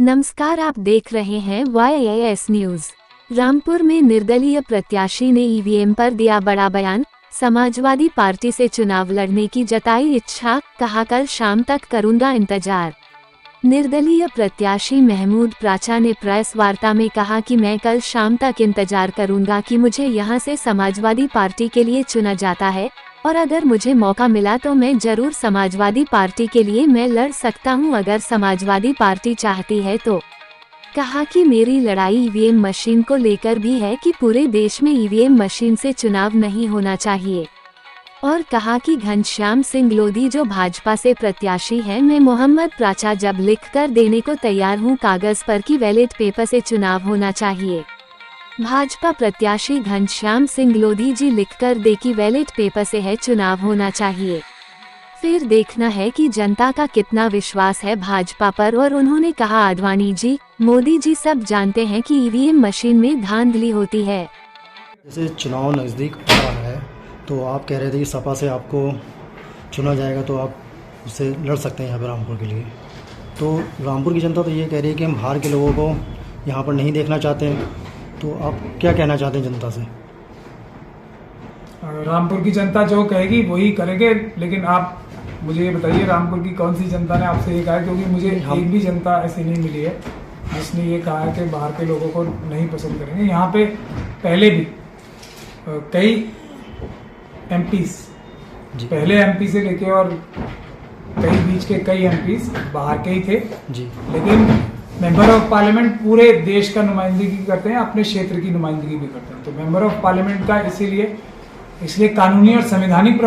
नमस्कार, आप देख रहे हैं YAS न्यूज। रामपुर में निर्दलीय प्रत्याशी ने ईवीएम पर दिया बड़ा बयान। समाजवादी पार्टी से चुनाव लड़ने की जताई इच्छा, कहा कल शाम तक करूंगा इंतजार। निर्दलीय प्रत्याशी महमूद प्राचा ने प्रेस वार्ता में कहा कि मैं कल शाम तक इंतजार करूंगा कि मुझे यहां से समाजवादी पार्टी के लिए चुना जाता है और अगर मुझे मौका मिला तो मैं जरूर समाजवादी पार्टी के लिए मैं लड़ सकता हूं अगर समाजवादी पार्टी चाहती है तो। कहा कि मेरी लड़ाई ईवीएम मशीन को लेकर भी है कि पूरे देश में ईवीएम मशीन से चुनाव नहीं होना चाहिए। और कहा कि घनश्याम सिंह लोधी जो भाजपा से प्रत्याशी हैं, मैं मोहम्मद प्राचा जब लिख कर देने को तैयार हूं कागज पर कि बैलेट पेपर से चुनाव होना चाहिए। भाजपा प्रत्याशी घनश्याम सिंह लोधी जी लिखकर दे कि बैलेट पेपर से है चुनाव होना चाहिए। फिर देखना है कि जनता का कितना विश्वास है भाजपा पर। और उन्होंने कहा आडवाणी जी, मोदी जी सब जानते हैं कि ईवीएम मशीन में धांधली होती है। जैसे चुनाव नज़दीक आ रहा है तो आप कह रहे थे कि सपा से आपको चुना जाएगा तो आप उससे लड़ सकते हैं यहाँ पर रामपुर के लिए। तो रामपुर की जनता तो ये कह रही है कि हम बाहर के लोगों को यहाँ पर नहीं देखना चाहते हैं, तो आप क्या कहना चाहते हैं जनता से? रामपुर की जनता जो कहेगी वही करेंगे, लेकिन आप मुझे ये बताइए रामपुर की कौन सी जनता ने आपसे ये कहा है? क्योंकि मुझे एक भी जनता ऐसी नहीं मिली है जिसने ये कहा है कि बाहर के लोगों को नहीं पसंद करेंगे। यहाँ पे पहले भी कई एमपीज, पहले एमपी से लेके और कई बीच के कई एमपीज बाहर के ही थे जी, लेकिन मेंबर ऑफ पार्लियामेंट पूरे देश का नुमाइंदगी करते हैं, अपने क्षेत्र की नुमाइंदगी भी करते हैं। तो मेंबर ऑफ पार्लियामेंट का इसलिए कानूनी और संवैधानिक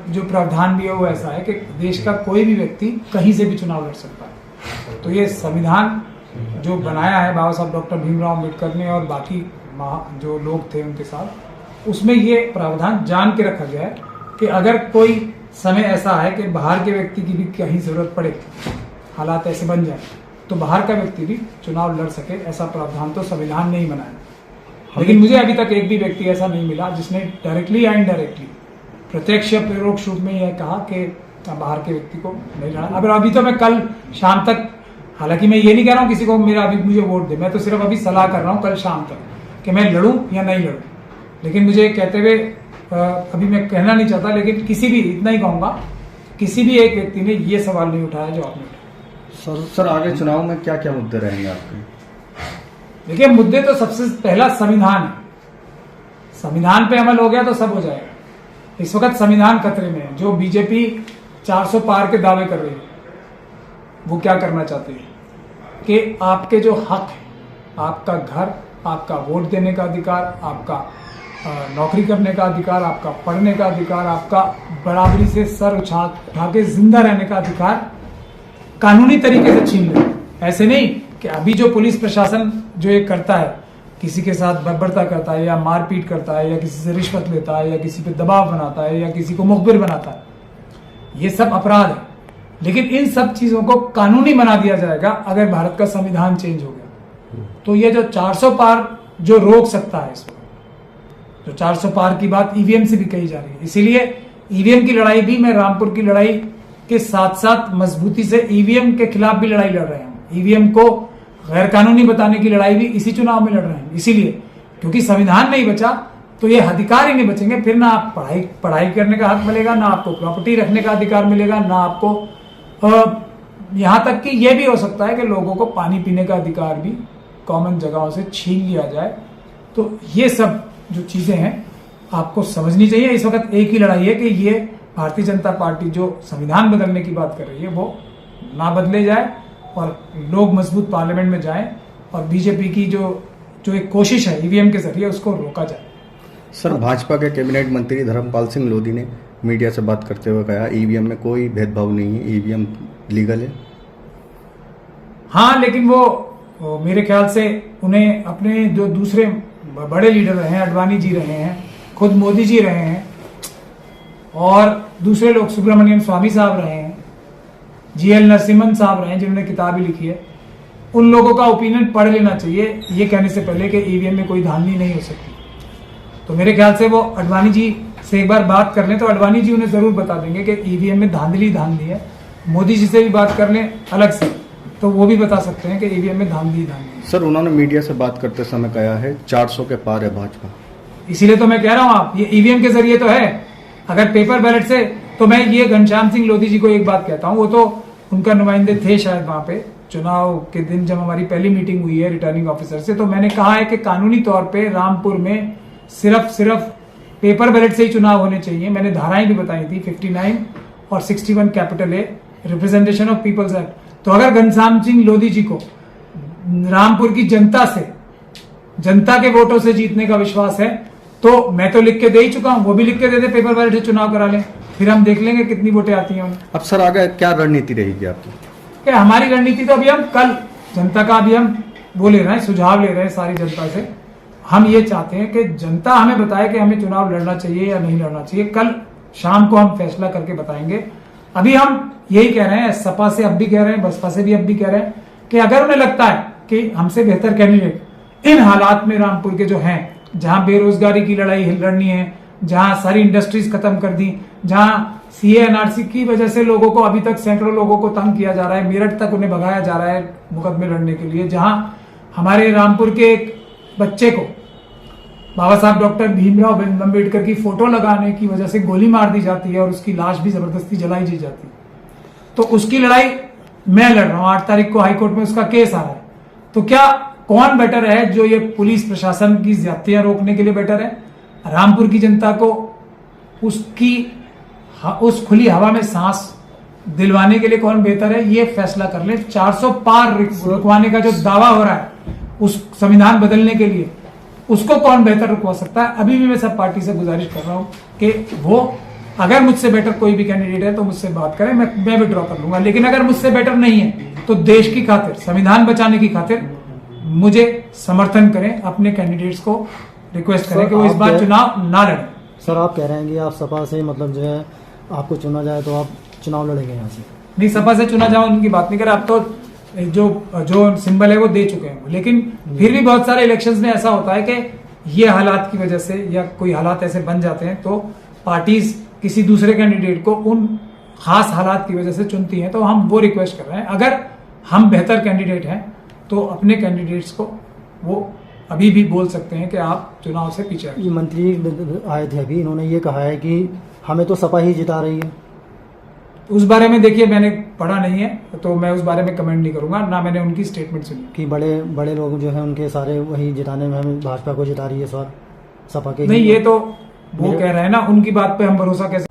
जो प्रावधान भी है वो ऐसा है कि देश का कोई भी व्यक्ति कहीं से भी चुनाव लड़ सकता है। तो ये संविधान जो बनाया है बाबा साहब डॉक्टर भीमराव अम्बेडकर ने और बाकी जो लोग थे उनके साथ, उसमें ये प्रावधान जान के रखा गया है कि अगर कोई समय ऐसा है कि बाहर के व्यक्ति की भी कहीं जरूरत पड़े, हालात ऐसे बन जाए तो बाहर का व्यक्ति भी चुनाव लड़ सके, ऐसा प्रावधान तो संविधान ने ही बनाया। लेकिन मुझे अभी तक एक भी व्यक्ति ऐसा नहीं मिला जिसने डायरेक्टली या इनडायरेक्टली, प्रत्यक्ष या परोक्ष रूप में यह कहा कि बाहर के व्यक्ति को नहीं लड़ना। अब अभी तो मैं कल शाम तक, हालांकि मैं ये नहीं कह रहा हूँ किसी को मेरा अभी मुझे वोट दे, मैं तो सिर्फ अभी सलाह कर रहा हूँ कल शाम तक कि मैं लड़ूं या नहीं लड़ूं। लेकिन मुझे कहते हुए अभी मैं कहना नहीं चाहता, लेकिन किसी भी, इतना ही कहूंगा, किसी भी एक व्यक्ति ने ये सवाल नहीं उठाया जो आपने उठाया। सर आगे चुनाव में क्या क्या मुद्दे रहेंगे आपके? देखिए, मुद्दे तो सबसे पहला संविधान है। संविधान पे अमल हो गया तो सब हो जाएगा। इस वक्त संविधान खतरे में है। जो बीजेपी 400 पार के दावे कर रही है वो क्या करना चाहती है कि आपके जो हक है, आपका घर, आपका वोट देने का अधिकार, आपका नौकरी करने का अधिकार, आपका पढ़ने का अधिकार, आपका बराबरी से सर उठा के जिंदा रहने का अधिकार कानूनी तरीके से छीन ले। ऐसे नहीं कि अभी जो पुलिस प्रशासन जो ये करता है, किसी के साथ बर्बरता करता है या मारपीट करता है या किसी से रिश्वत लेता है या किसी पे दबाव बनाता है या किसी को मुखबिर बनाता है, ये सब अपराध है। लेकिन इन सब चीजों को कानूनी बना दिया जाएगा अगर भारत का संविधान चेंज हो गया। तो ये जो 400 पार जो रोक सकता है इसको, जो 400 पार की बात ईवीएम से भी कही जा रही है, इसीलिए ईवीएम की लड़ाई भी मैं रामपुर की लड़ाई के साथ साथ मजबूती से ईवीएम के खिलाफ भी लड़ाई लड़ रहे हैं। ईवीएम को गैर कानूनी बताने की लड़ाई भी इसी चुनाव में लड़ रहे हैं, इसीलिए क्योंकि संविधान नहीं बचा तो ये अधिकार ही नहीं बचेंगे। फिर ना आप पढ़ाई करने का हक मिलेगा, ना आपको प्रॉपर्टी रखने का अधिकार मिलेगा, ना आपको यहां तक कि यह भी हो सकता है कि लोगों को पानी पीने का अधिकार भी कॉमन जगहों से छीन लिया जाए। तो ये सब जो चीजें हैं आपको समझनी चाहिए। इस वक्त एक ही लड़ाई है कि ये भारतीय जनता पार्टी जो संविधान बदलने की बात कर रही है वो ना बदले जाए और लोग मजबूत पार्लियामेंट में जाएं और बीजेपी की जो एक कोशिश है ईवीएम के जरिए उसको रोका जाए। सर, भाजपा के कैबिनेट मंत्री धर्मपाल सिंह लोधी ने मीडिया से बात करते हुए कहा ईवीएम में कोई भेदभाव नहीं है, ईवीएम लीगल है। हाँ, लेकिन वो मेरे ख्याल से उन्हें अपने जो दूसरे बड़े लीडर रहे हैं, आडवाणी जी रहे हैं, खुद मोदी जी रहे हैं और दूसरे लोग सुब्रमण्यम स्वामी साहब रहे हैं, जीएल नरसिम्हन साहब रहे हैं जिन्होंने किताब ही लिखी है, उन लोगों का ओपिनियन पढ़ लेना चाहिए ये कहने से पहले कि ईवीएम में कोई धांधली नहीं हो सकती। तो मेरे ख्याल से वो आडवाणी जी से एक बार बात कर लें तो आडवाणी जी उन्हें जरूर बता देंगे कि ईवीएम में धांधली है। मोदी जी से भी बात कर लें अलग से, तो वो भी बता सकते हैं कि ईवीएम में धांधली धांधली। सर उन्होंने मीडिया से बात करते समय कहा है 400 के पार है भाजपा। इसीलिए तो मैं कह रहा हूं, आप ये ईवीएम के जरिए तो है, अगर पेपर बैलेट से, तो मैं ये घनश्याम सिंह लोधी जी को एक बात कहता हूं, वो तो उनका नुमाइंदे थे शायद वहां पे चुनाव के दिन जब हमारी पहली मीटिंग हुई है रिटर्निंग ऑफिसर से, तो मैंने कहा है कि कानूनी तौर पे रामपुर में सिर्फ पेपर बैलेट से ही चुनाव होने चाहिए। मैंने धाराएं भी बताई थी 59 और 61 capital A representation of peoples act. तो अगर घनश्याम सिंह लोधी जी को रामपुर की जनता से, जनता के वोटों से जीतने का विश्वास है, तो मैं तो लिख के दे ही चुका हूं, वो भी लिख के दे दे पेपर बैलेट से चुनाव करा लें, फिर हम देख लेंगे कितनी वोटें आती हैं उन्हें। अब सर आगे क्या रणनीति रहेगी आपकी? क्या हमारी रणनीति, तो अभी हम कल जनता का अभी हम वो ले रहे हैं, सुझाव ले रहे हैं सारी जनता से। हम ये चाहते हैं कि जनता हमें बताए कि हमें चुनाव लड़ना चाहिए या नहीं लड़ना चाहिए। कल शाम को हम फैसला करके बताएंगे। अभी हम यही कह रहे हैं, सपा से अब भी कह रहे हैं, बसपा से भी अब भी कह रहे हैं कि अगर उन्हें लगता है कि हमसे बेहतर कैंडिडेट इन हालात में रामपुर के जो हैं, जहां बेरोजगारी की लड़ाई लड़नी है, जहां सारी इंडस्ट्रीज खत्म कर दी, जहां सीए एनआरसी की वजह से लोगों को अभी तक सैकड़ों लोगों को तंग किया जा रहा है, मेरठ तक उन्हें भगाया जा रहा है मुकदमे लड़ने के लिए, जहां हमारे रामपुर के एक बच्चे को बाबा साहब डॉक्टर भीमराव अम्बेडकर की फोटो लगाने की वजह से गोली मार दी जाती है और उसकी लाश भी जबरदस्ती जलाई दी जाती है, तो उसकी लड़ाई मैं लड़ रहा हूं। 8 तारीख को हाईकोर्ट में उसका केस आ रहा है। तो क्या कौन बेटर है, जो ये पुलिस प्रशासन की ज्यादतियां रोकने के लिए बेटर है, रामपुर की जनता को उस खुली हवा में सांस दिलवाने के लिए कौन बेहतर है, ये फैसला कर ले। 400 पार रुकवाने का जो दावा हो रहा है उस संविधान बदलने के लिए, उसको कौन बेहतर रुकवा सकता है। अभी भी मैं सब पार्टी से गुजारिश कर रहा हूं कि वो अगर मुझसे बेटर कोई भी कैंडिडेट है तो मुझसे बात करें, मैं विड्रॉ कर लूंगा। लेकिन अगर मुझसे बेटर नहीं है तो देश की खातिर, संविधान बचाने की खातिर मुझे समर्थन करें, अपने कैंडिडेट्स को रिक्वेस्ट करें कि वो इस बार चुनाव ना लड़ें। सर आप कह रहे हैं कि आप सपा से मतलब जो है आपको चुना जाए तो आप चुनाव लड़ेंगे यहाँ से? नहीं, सपा से चुना जाओ उनकी बात नहीं कर, आप तो जो सिंबल है वो दे चुके हैं। लेकिन फिर भी बहुत सारे इलेक्शंस में ऐसा होता है कि ये हालात की वजह से या कोई हालात ऐसे बन जाते हैं तो पार्टीज किसी दूसरे कैंडिडेट को उन खास हालात की वजह से चुनती हैं। तो हम वो रिक्वेस्ट कर रहे हैं, अगर हम बेहतर कैंडिडेट हैं तो अपने कैंडिडेट्स को वो अभी भी बोल सकते हैं कि आप चुनाव से पीछे हटिए। ये मंत्री आए थे अभी, इन्होंने ये कहा है कि हमें तो सपा ही जिता रही है। उस बारे में देखिए मैंने पढ़ा नहीं है तो मैं उस बारे में कमेंट नहीं करूंगा, ना मैंने उनकी स्टेटमेंट सुनी कि बड़े बड़े लोग जो हैं उनके सारे वही जिताने में हमें भाजपा को जिता रही है इस बार, सपा के नहीं। ये तो वो कह रहे हैं ना, उनकी बात पे हम भरोसा कैसे